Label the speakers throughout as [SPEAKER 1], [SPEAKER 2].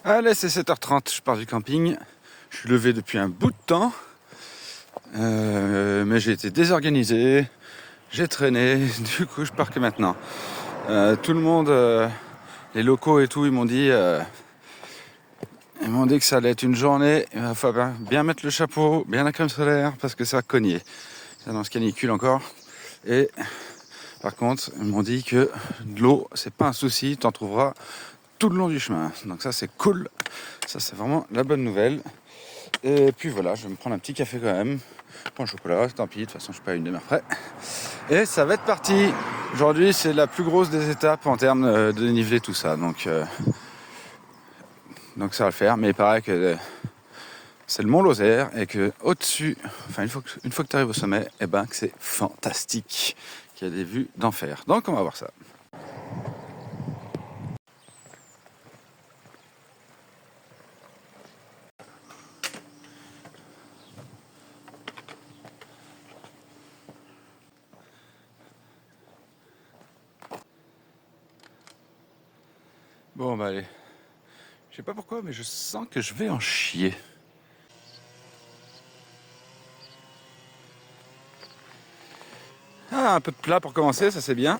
[SPEAKER 1] Allez, c'est 7h30, je pars du camping. Je suis levé depuis un bout de temps. Mais j'ai été désorganisé. J'ai traîné. Du coup, je pars que maintenant. Tout le monde, les locaux et tout, ils m'ont dit que ça allait être une journée. Il va falloir bien mettre le chapeau, bien la crème solaire, parce que ça va cogner. C'est dans ce canicule encore. Et par contre, ils m'ont dit que de l'eau, c'est pas un souci. T'en trouveras tout le long du chemin. Donc ça, c'est cool. Ça, c'est vraiment la bonne nouvelle. Et puis voilà, je vais me prendre un petit café quand même. Pas un chocolat, tant pis, de toute façon, je suis pas à une demi-heure près. Et ça va être parti. Aujourd'hui, c'est la plus grosse des étapes en termes de dénivelé, tout ça. Donc ça va le faire. Mais il paraît que c'est le Mont Lozère et que au-dessus, enfin une fois que tu arrives au sommet, eh ben que c'est fantastique. Qu'il y a des vues d'enfer. Donc on va voir ça. Bon bah allez. Je sais pas pourquoi, mais je sens que je vais en chier. Ah, un peu de plat pour commencer, ça c'est bien.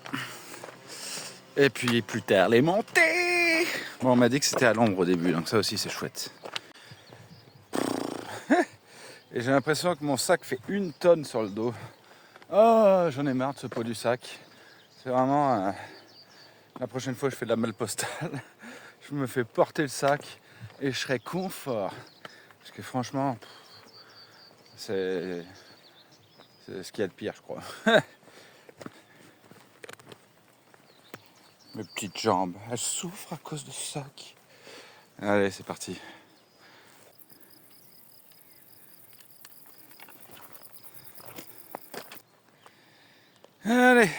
[SPEAKER 1] Et puis plus tard, les montées. Bon, on m'a dit que c'était à l'ombre au début, donc ça aussi c'est chouette. Et j'ai l'impression que mon sac fait 1 tonne sur le dos. Oh, j'en ai marre de ce poids du sac. C'est vraiment... la prochaine fois que je fais de la malle postale, je me fais porter le sac et je serai confort. Parce que franchement, c'est ce qu'il y a de pire, je crois. Mes petites jambes, elles souffrent à cause de ce sac. Allez, c'est parti. Allez,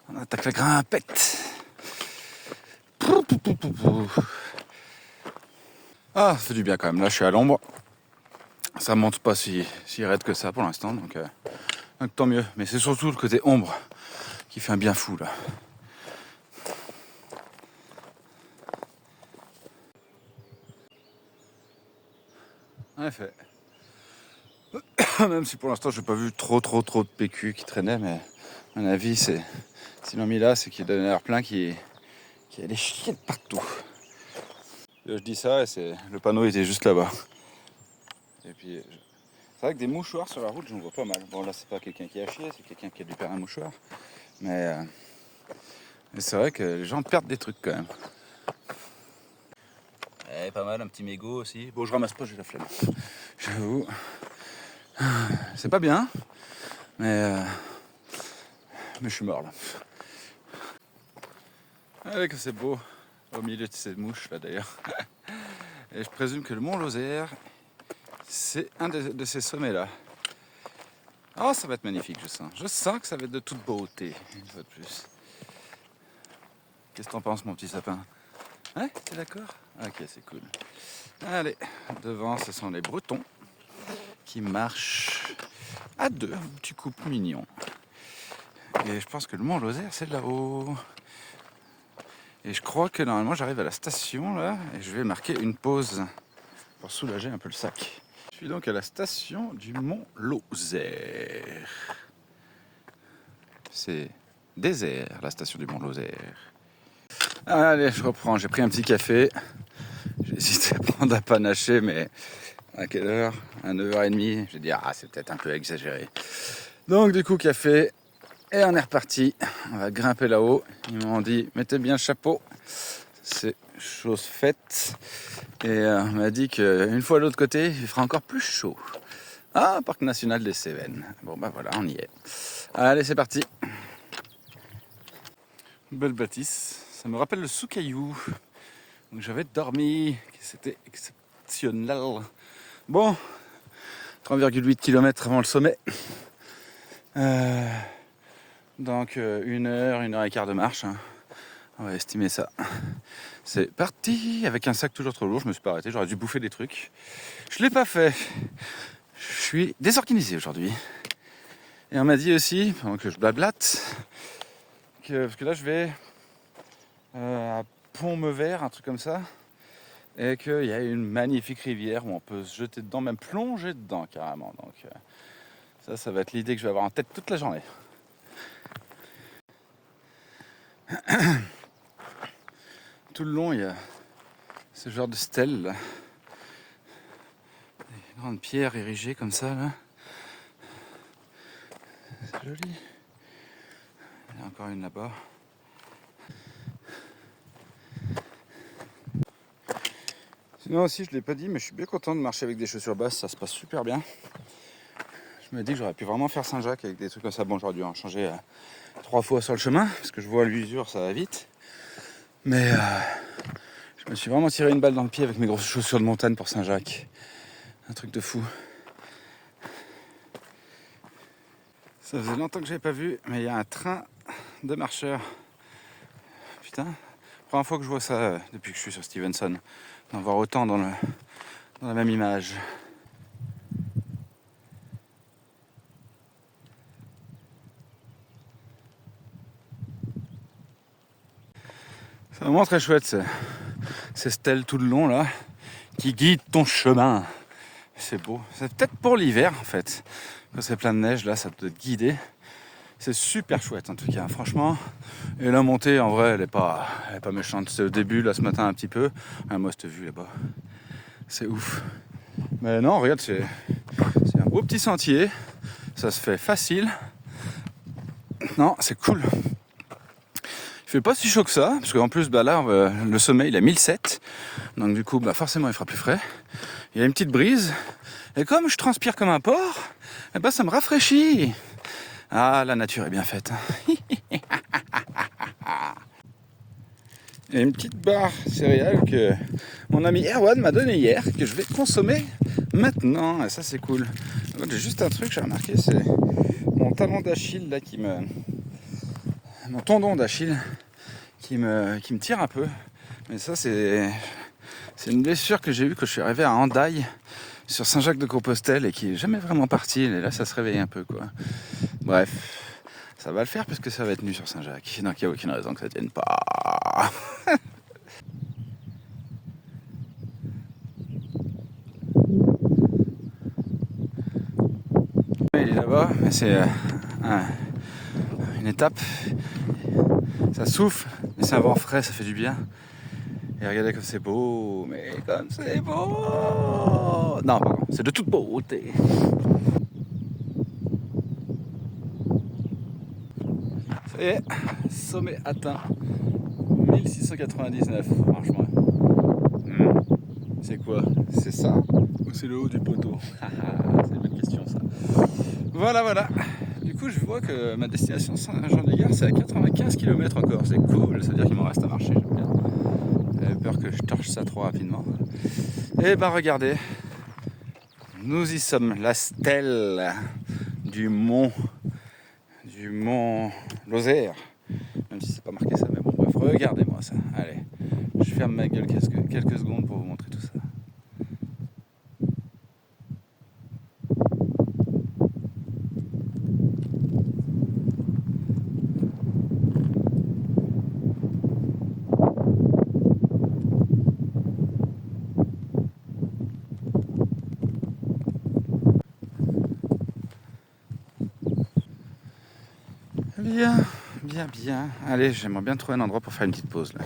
[SPEAKER 1] on attaque la grimpette. Ah, ça fait du bien quand même. Là, je suis à l'ombre. Ça monte pas si raide que ça pour l'instant, donc tant mieux. Mais c'est surtout le côté ombre qui fait un bien fou là. En effet. Même si pour l'instant j'ai pas vu trop de PQ qui traînaient, mais à mon avis c'est s'ils l'ont mis là, c'est qu'il donnait l'air plein qui allait chier de partout. Je dis ça et c'est le panneau était juste là-bas. Et puis c'est vrai que des mouchoirs sur la route j'en vois pas mal. Bon là c'est pas quelqu'un qui a chié, c'est quelqu'un qui a dû perdre un mouchoir. Mais c'est vrai que les gens perdent des trucs quand même. Eh, pas mal, un petit mégot aussi. Bon je ramasse pas, j'ai la flemme. J'avoue. C'est pas bien, mais je suis mort là. Allez que c'est beau au milieu de ces mouches là d'ailleurs. Et je présume que le Mont Lozère, c'est un de ces sommets là. Oh ça va être magnifique, je sens. Je sens que ça va être de toute beauté, une fois de plus. Qu'est-ce que t'en penses mon petit sapin? Ouais, t'es d'accord? Ok, c'est cool. Allez, devant ce sont les Bretons qui marchent à deux, un petit couple mignon. Et je pense que le Mont Lozère c'est là-haut. Et je crois que normalement j'arrive à la station là et je vais marquer une pause pour soulager un peu le sac. Je suis donc à la station du Mont Lozère. C'est désert la station du Mont Lozère. Allez, je reprends, j'ai pris un petit café. J'ai hésité à prendre un panaché mais à quelle heure? À 9h30. J'ai dit ah c'est peut-être un peu exagéré. Donc du coup café et on est reparti. On va grimper là-haut. Ils m'ont dit mettez bien le chapeau. C'est chose faite. Et on m'a dit qu'une fois de l'autre côté, il fera encore plus chaud. Ah, Parc National des Cévennes. Bon bah voilà, on y est. Allez, c'est parti. Belle bâtisse. Ça me rappelle le Soucaillou où j'avais dormi. C'était exceptionnel. Bon, 3,8 km avant le sommet. Donc 1 heure et quart de marche. Hein. On va estimer ça. C'est parti avec un sac toujours trop lourd. Je me suis pas arrêté. J'aurais dû bouffer des trucs. Je l'ai pas fait. Je suis désorganisé aujourd'hui. Et on m'a dit aussi, pendant que je blablate, parce que là je vais à Pont-Meuvert, un truc comme ça. et qu'il y a une magnifique rivière où on peut se jeter dedans, même plonger dedans carrément. Donc ça va être l'idée que je vais avoir en tête toute la journée. Tout le long, il y a ce genre de stèles là. Des grandes pierres érigées comme ça là. C'est joli. Il y en a encore une là-bas. Sinon aussi, je ne l'ai pas dit, mais je suis bien content de marcher avec des chaussures basses, ça se passe super bien. Je me dis que j'aurais pu vraiment faire Saint-Jacques avec des trucs comme ça. Bon, j'aurais dû en changer 3 fois sur le chemin, parce que je vois l'usure, ça va vite. Mais je me suis vraiment tiré une balle dans le pied avec mes grosses chaussures de montagne pour Saint-Jacques. Un truc de fou. Ça faisait longtemps que je n'avais pas vu, mais il y a un train de marcheurs. Putain, première fois que je vois ça depuis que je suis sur Stevenson. D'en voir autant dans la même image. C'est vraiment très chouette ces stèles tout le long là qui guident ton chemin. C'est beau. C'est peut-être pour l'hiver en fait. Quand c'est plein de neige là, ça peut te guider. C'est super chouette en tout cas, franchement. Et la montée en vrai, elle est pas méchante. C'est au début là ce matin un petit peu. Ah, moi cette vue là-bas, c'est ouf. Mais non, regarde, c'est un beau petit sentier. Ça se fait facile. Non, c'est cool. Il fait pas si chaud que ça, parce qu'en plus, là, le sommet, il est à 1007. Donc du coup, forcément, il fera plus frais. Il y a une petite brise. Et comme je transpire comme un porc, ça me rafraîchit. Ah, la nature est bien faite. Il y a une petite barre céréale que mon ami Erwan m'a donnée hier, que je vais consommer maintenant. Et ça, c'est cool. J'ai juste un truc, j'ai remarqué, c'est mon talon d'Achille là mon tendon d'Achille qui me tire un peu. Mais ça, c'est une blessure que j'ai eue quand je suis arrivé à Hendaye sur Saint-Jacques-de-Compostelle et qui n'est jamais vraiment partie. Et là, ça se réveille un peu, quoi. Bref, ça va le faire parce que ça va être nu sur Saint-Jacques. Donc, il n'y a aucune raison que ça ne tienne pas. Il est là-bas, mais c'est une étape. Ça souffle, mais c'est un vent frais, ça fait du bien. Et regardez comme c'est beau, mais comme c'est beau. Non, pardon, c'est de toute beauté. Ça y est, sommet atteint. 1699, franchement. C'est quoi? C'est ça? Ou c'est le haut du poteau? C'est une bonne question ça. Voilà. Du coup, je vois que ma destination Saint-Jean-de-Gare, c'est à 95 km encore. C'est cool, ça veut dire qu'il m'en reste à marcher, j'aime bien. J'avais peur que je torche ça trop rapidement. Et regardez, nous y sommes, la stèle du mont Lozère. Même si c'est pas marqué ça, mais bon, bref, regardez-moi ça. Allez, je ferme ma gueule quelques secondes pour vous montrer tout ça. Bien. Allez, j'aimerais bien trouver un endroit pour faire une petite pause là.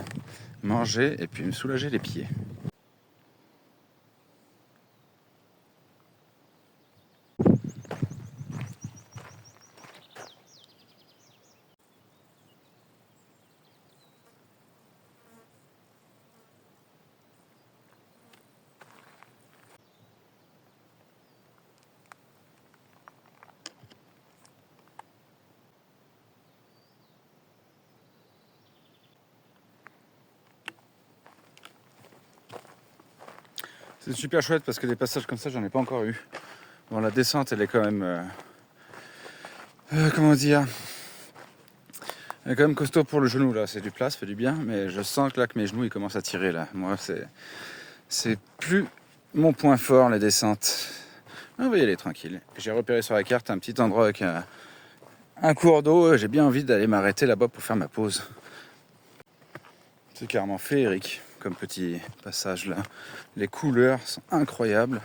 [SPEAKER 1] Manger et puis me soulager les pieds. C'est super chouette parce que des passages comme ça, j'en ai pas encore eu. Bon, la descente, elle est quand même... comment dire? Elle est quand même costaud pour le genou, là. C'est du plat, ça fait du bien. Mais je sens que là, que mes genoux, ils commencent à tirer, là. Moi, c'est plus mon point fort, les descentes. On va y aller tranquille. J'ai repéré sur la carte un petit endroit avec un cours d'eau. J'ai bien envie d'aller m'arrêter là-bas pour faire ma pause. C'est carrément féerique. comme petit passage là. Les couleurs sont incroyables.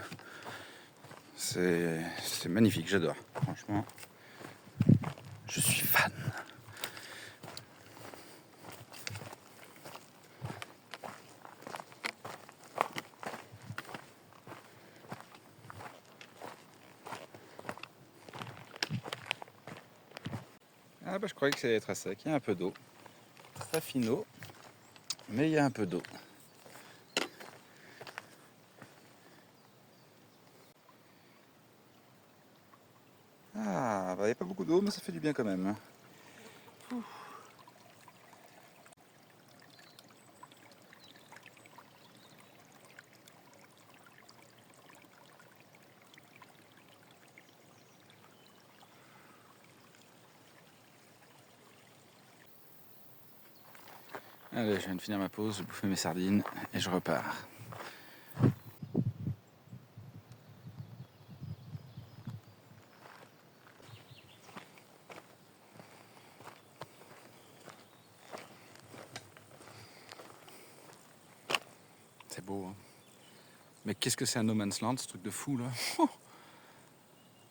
[SPEAKER 1] C'est magnifique, j'adore. Franchement, je suis fan. Ah bah je croyais que ça allait être à sec. Il y a un peu d'eau. Très finot, mais il y a un peu d'eau. Ah, bah il n'y a pas beaucoup d'eau, mais ça fait du bien quand même. Allez, je viens de finir ma pause, je vais bouffer mes sardines et je repars. C'est beau, hein. Mais qu'est-ce que c'est un no man's land, ce truc de fou là.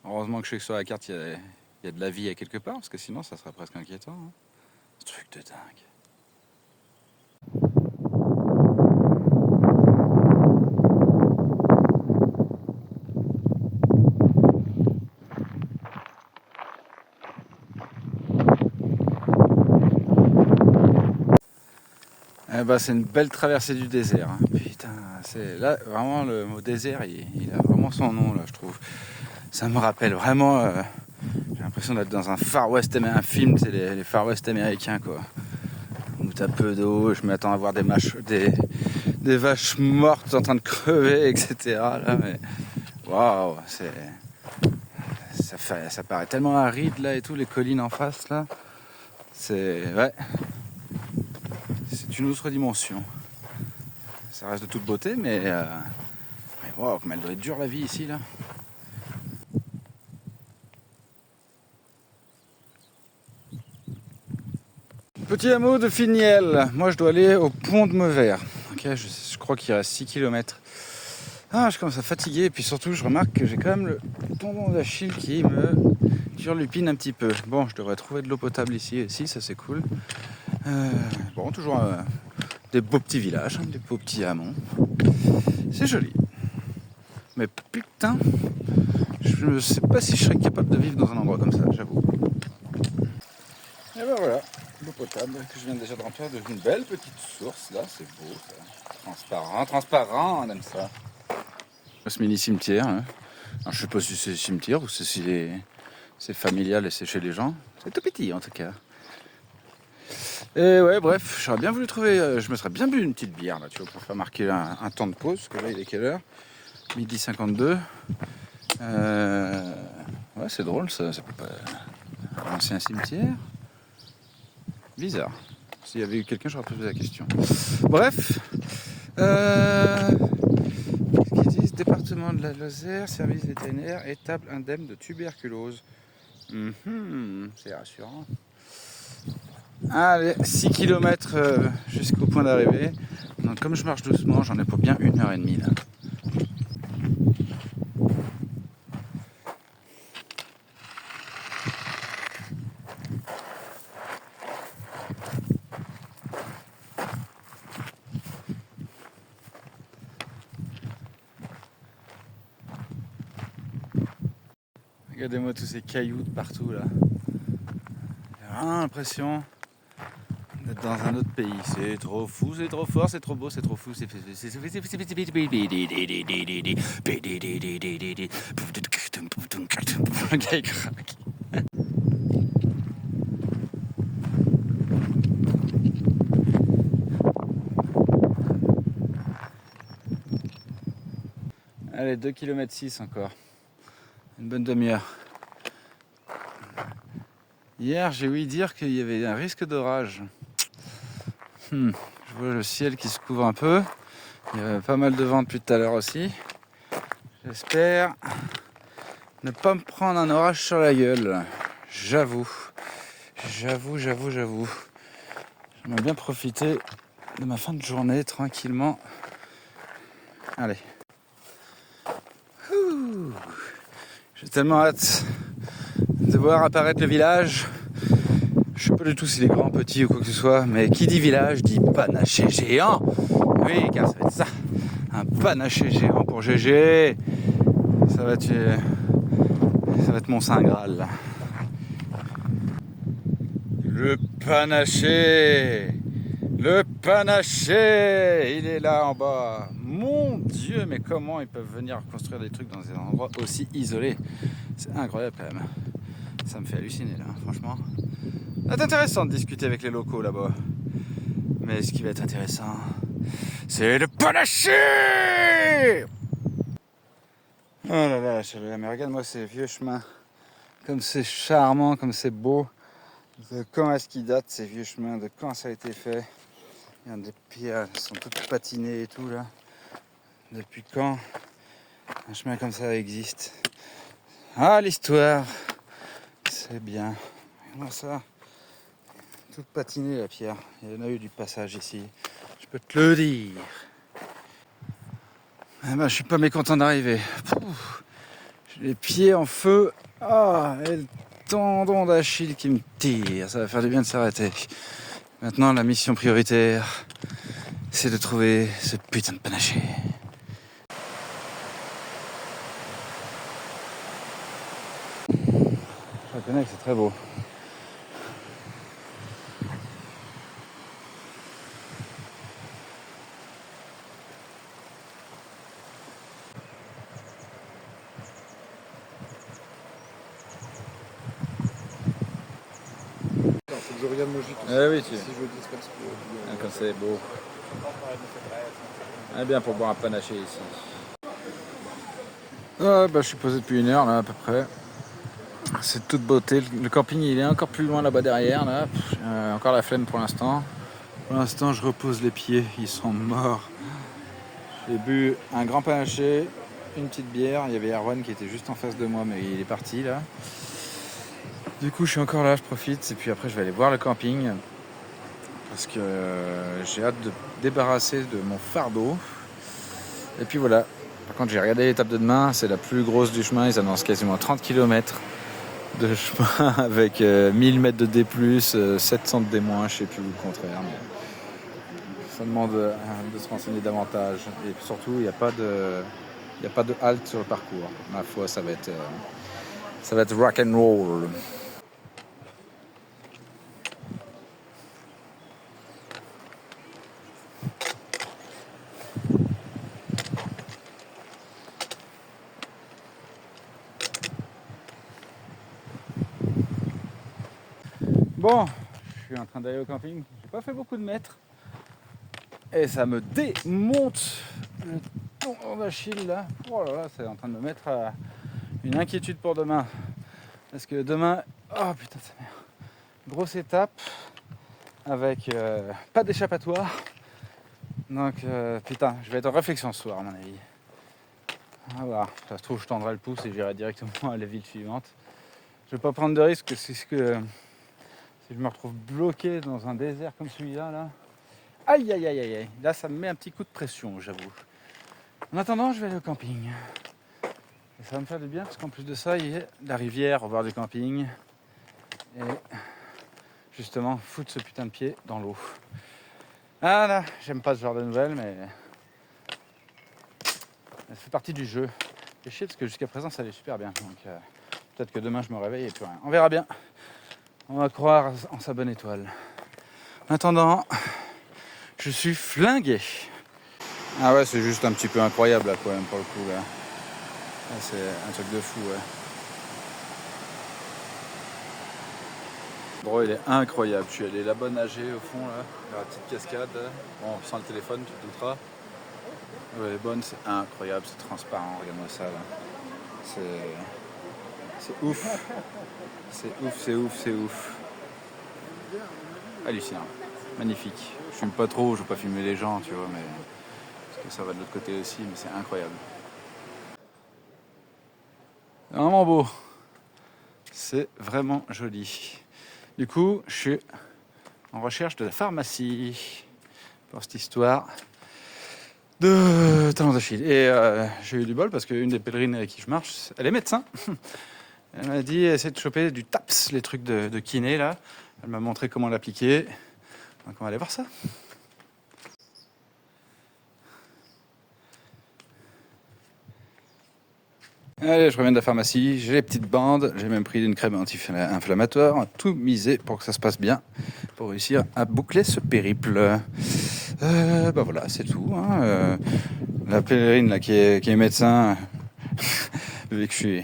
[SPEAKER 1] Heureusement que je sais que sur la carte il y a de la vie à quelque part, parce que sinon ça serait presque inquiétant. Hein. Ce truc de dingue. Eh ben, c'est une belle traversée du désert. Hein. Putain, c'est là vraiment le mot désert, il a vraiment son nom là, je trouve. Ça me rappelle vraiment. J'ai l'impression d'être dans un Far West, un film, c'est les Far West américains quoi. Où t'as peu d'eau, je m'attends à voir des vaches mortes en train de crever, etc. Là, mais waouh, ça paraît tellement aride là et tout, les collines en face là. Ouais, c'est une autre dimension. Ça reste de toute beauté, mais wow, comme elle doit être dure la vie ici là. Petit hameau de Finiel. Moi je dois aller au pont de Meuvert. Ok, je crois qu'il reste 6 km. Ah, je commence à fatiguer et puis surtout je remarque que j'ai quand même le tendon d'Achille qui me turlupine un petit peu. Bon, je devrais trouver de l'eau potable ici aussi, ça c'est cool. Bon, toujours des beaux petits villages, hein, des beaux petits hameaux. C'est joli. Mais putain, je ne sais pas si je serais capable de vivre dans un endroit comme ça, j'avoue. Et ben voilà, l'eau potable que je viens déjà de remplir d'une belle petite source, là, c'est beau ça. Transparent, on aime ça. Ce mini cimetière, hein. Alors, je sais pas si c'est cimetière ou si c'est familial et c'est chez les gens. C'est tout petit en tout cas. Et ouais, bref, j'aurais bien voulu trouver. Je me serais bien bu une petite bière là, tu vois, pour faire marquer un temps de pause. Parce que là, il est quelle heure? Midi 52. Ouais, c'est drôle ça peut pas. Un ancien cimetière. Bizarre. S'il y avait eu quelqu'un, j'aurais posé la question. Bref. Qu'est-ce qu'ils disent? Département de la Lozère, service vétérinaire, étable indemne de tuberculose. C'est rassurant. Allez, 6 km jusqu'au point d'arrivée. Donc comme je marche doucement, j'en ai pour bien 1h30 là. Regardez-moi tous ces cailloux de partout là. J'ai vraiment l'impression d'être dans un autre pays. C'est trop fou, c'est trop fort, c'est trop beau, c'est trop fou. Le gars il craque. Allez, 2 km 6 encore. Une bonne demi-heure. Hier, j'ai ouï dire qu'il y avait un risque d'orage. Je vois le ciel qui se couvre un peu. Il y avait pas mal de vent depuis tout à l'heure aussi. J'espère ne pas me prendre un orage sur la gueule. J'avoue. J'aimerais bien profiter de ma fin de journée tranquillement. Allez. Ouh. J'ai tellement hâte de voir apparaître le village. Je sais pas du tout s'il est grand, petit ou quoi que ce soit, mais qui dit village dit panaché géant. Oui, car ça va être ça. Un panaché géant pour GG. Ça va être mon Saint Graal là. Le panaché. Le panaché, il est là en bas. Mon Dieu, mais comment ils peuvent venir construire des trucs dans des endroits aussi isolés? C'est incroyable quand même. Ça me fait halluciner là, franchement. C'est intéressant de discuter avec les locaux là-bas. Mais ce qui va être intéressant, c'est le panaché! Oh là là, mais regarde-moi ces vieux chemins. Comme c'est charmant, comme c'est beau. De quand est-ce qu'ils datent ces vieux chemins? De quand ça a été fait? Regarde, les pierres sont toutes patinées et tout là. Depuis quand un chemin comme ça existe? Ah, l'histoire, c'est bien. Regarde ça, toute patinée la pierre. Il y en a eu du passage ici, je peux te le dire. Eh ben, je suis pas mécontent d'arriver. J'ai les pieds en feu. Ah, et le tendon d'Achille qui me tire. Ça va faire du bien de s'arrêter. Maintenant, la mission prioritaire, c'est de trouver ce putain de panaché. Je reconnais que c'est très beau.
[SPEAKER 2] Faut que je regarde Moji.
[SPEAKER 1] Oui,
[SPEAKER 2] Si je dis pas que
[SPEAKER 1] comme c'est beau. Ah, bien pour boire un panaché ici. Je suis posé depuis 1 heure là à peu près. C'est toute beauté. Le camping il est encore plus loin là-bas derrière là. Encore la flemme pour l'instant. Pour l'instant je repose les pieds, ils sont morts. J'ai bu un grand panaché, une petite bière. Il y avait Erwan qui était juste en face de moi mais il est parti là. Du coup je suis encore là, je profite et puis après je vais aller voir le camping. Parce que j'ai hâte de débarrasser de mon fardeau. Et puis voilà. Par contre j'ai regardé l'étape de demain, c'est la plus grosse du chemin, ils annoncent quasiment 30 km de chemin avec 1000 mètres de D+, 700 de D-, je sais plus le contraire. Mais ça demande de se renseigner davantage. Et surtout, il n'y a pas de halte sur le parcours. Ma foi, ça va être rock and roll. Bon, je suis en train d'aller au camping. J'ai pas fait beaucoup de mètres. Et ça me démonte le tendon d'Achille là. Oh là là, c'est en train de me mettre à une inquiétude pour demain. Parce que demain, oh putain de sa mère. Grosse étape avec pas d'échappatoire. Donc putain, je vais être en réflexion ce soir à mon avis. Ah bah, ça se trouve je tendrai le pouce et j'irai directement à la ville suivante. Je vais pas prendre de risque si je me retrouve bloqué dans un désert comme celui-là là. Aïe aïe aïe aïe aïe. Là ça me met un petit coup de pression, j'avoue. En attendant, je vais aller au camping. Et ça va me faire du bien parce qu'en plus de ça, il y a la rivière au bord du camping. Et justement, foutre ce putain de pied dans l'eau. Ah là, j'aime pas ce genre de nouvelles, mais ça fait partie du jeu. C'est chier parce que jusqu'à présent, ça allait super bien. Donc peut-être que demain, je me réveille et plus rien. On verra bien. On va croire en sa bonne étoile. En attendant, je suis flingué. Ah ouais, c'est juste un petit peu incroyable là, quand même, pour le coup. Là. Là, c'est un truc de fou, ouais. Bon, il est incroyable. Je suis allé là-bas nager au fond, là, dans la petite cascade. Bon, sans le téléphone, tu te douteras. Elle est bonne, c'est incroyable, c'est transparent. Regarde-moi ça, là. C'est ouf. C'est ouf, c'est ouf, c'est ouf. Hallucinant. Magnifique. Je filme pas trop, je veux pas filmer les gens, tu vois, mais parce que ça va de l'autre côté aussi, mais c'est incroyable. C'est vraiment beau. C'est vraiment joli. Du coup, je suis en recherche de la pharmacie pour cette histoire de talon d'Achille. Et j'ai eu du bol parce qu'une des pèlerines avec qui je marche, elle est médecin. Elle m'a dit essaie de choper du TAPS, les trucs de kiné là. Elle m'a montré comment l'appliquer. Donc on va aller voir ça. Allez, je reviens de la pharmacie, j'ai les petites bandes, j'ai même pris une crème anti-inflammatoire, on a tout misé pour que ça se passe bien, pour réussir à boucler ce périple. Bah voilà, c'est tout. Hein. La pèlerine là, qui est médecin, vu que je suis...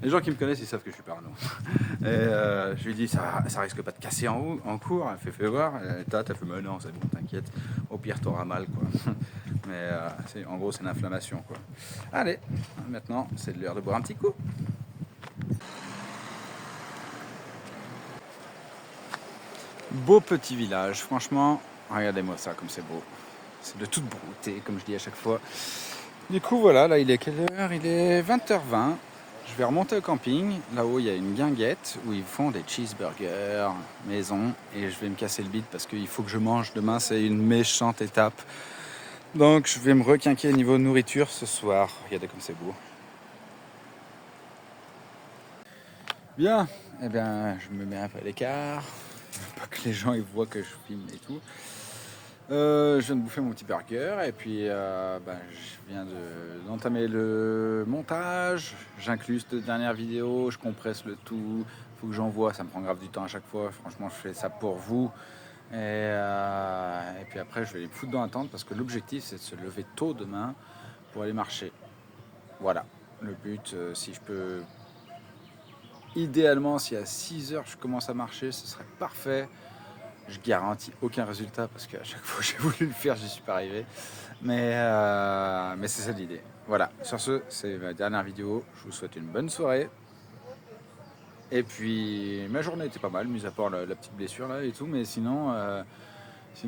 [SPEAKER 1] Les gens qui me connaissent, ils savent que je suis parano. Et je lui dis, ça risque pas de casser en cours. Elle fait voir. Elle tâte, elle fait, mais non, c'est bon, t'inquiète. Au pire, t'auras mal, quoi. Mais en gros, c'est une inflammation, quoi. Allez, maintenant, c'est l'heure de boire un petit coup. Beau petit village, franchement. Regardez-moi ça, comme c'est beau. C'est de toute beauté, comme je dis à chaque fois. Du coup, voilà, là, il est quelle heure? Il est 20h20. Je vais remonter au camping. Là-haut, il y a une guinguette où ils font des cheeseburgers maison. Et je vais me casser le bide parce qu'il faut que je mange. Demain, c'est une méchante étape. Donc, je vais me requinquer au niveau nourriture ce soir. Regardez comme c'est beau. Bien, eh bien, je me mets un peu à l'écart. Pas que les gens ils voient que je filme et tout. Je viens de bouffer mon petit burger et puis je viens d'entamer le montage. J'inclus cette dernière vidéo, je compresse le tout. Faut que j'envoie, ça me prend grave du temps à chaque fois. Franchement, je fais ça pour vous. Et puis après, je vais les foutre dans la tente parce que l'objectif, c'est de se lever tôt demain pour aller marcher. Voilà, le but, si je peux... Idéalement, si à 6h je commence à marcher, ce serait parfait. Je garantis aucun résultat parce qu'à chaque fois que j'ai voulu le faire, j'y suis pas arrivé. Mais c'est ça l'idée. Voilà, sur ce, c'est ma dernière vidéo. Je vous souhaite une bonne soirée. Et puis, ma journée était pas mal, mis à part la petite blessure là et tout. Mais sinon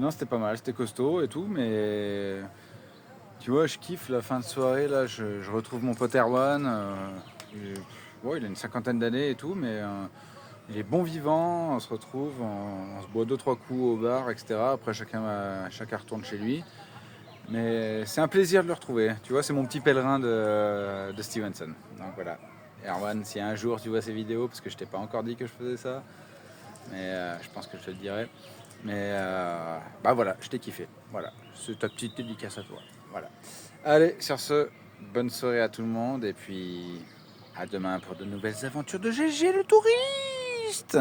[SPEAKER 1] c'était pas mal, c'était costaud et tout. Mais tu vois, je kiffe la fin de soirée. Là, je retrouve mon pote Erwan. Il a une cinquantaine d'années et tout, mais... il est bon vivant, on se retrouve, on se boit 2-3 coups au bar, etc. Après, chacun retourne chez lui. Mais c'est un plaisir de le retrouver. Tu vois, c'est mon petit pèlerin de Stevenson. Donc voilà. Erwan, si un jour tu vois ces vidéos, parce que je t'ai pas encore dit que je faisais ça, mais je pense que je te le dirai. Mais voilà, je t'ai kiffé. Voilà, c'est ta petite dédicace à toi. Voilà. Allez, sur ce, bonne soirée à tout le monde et puis à demain pour de nouvelles aventures de GG le touriste.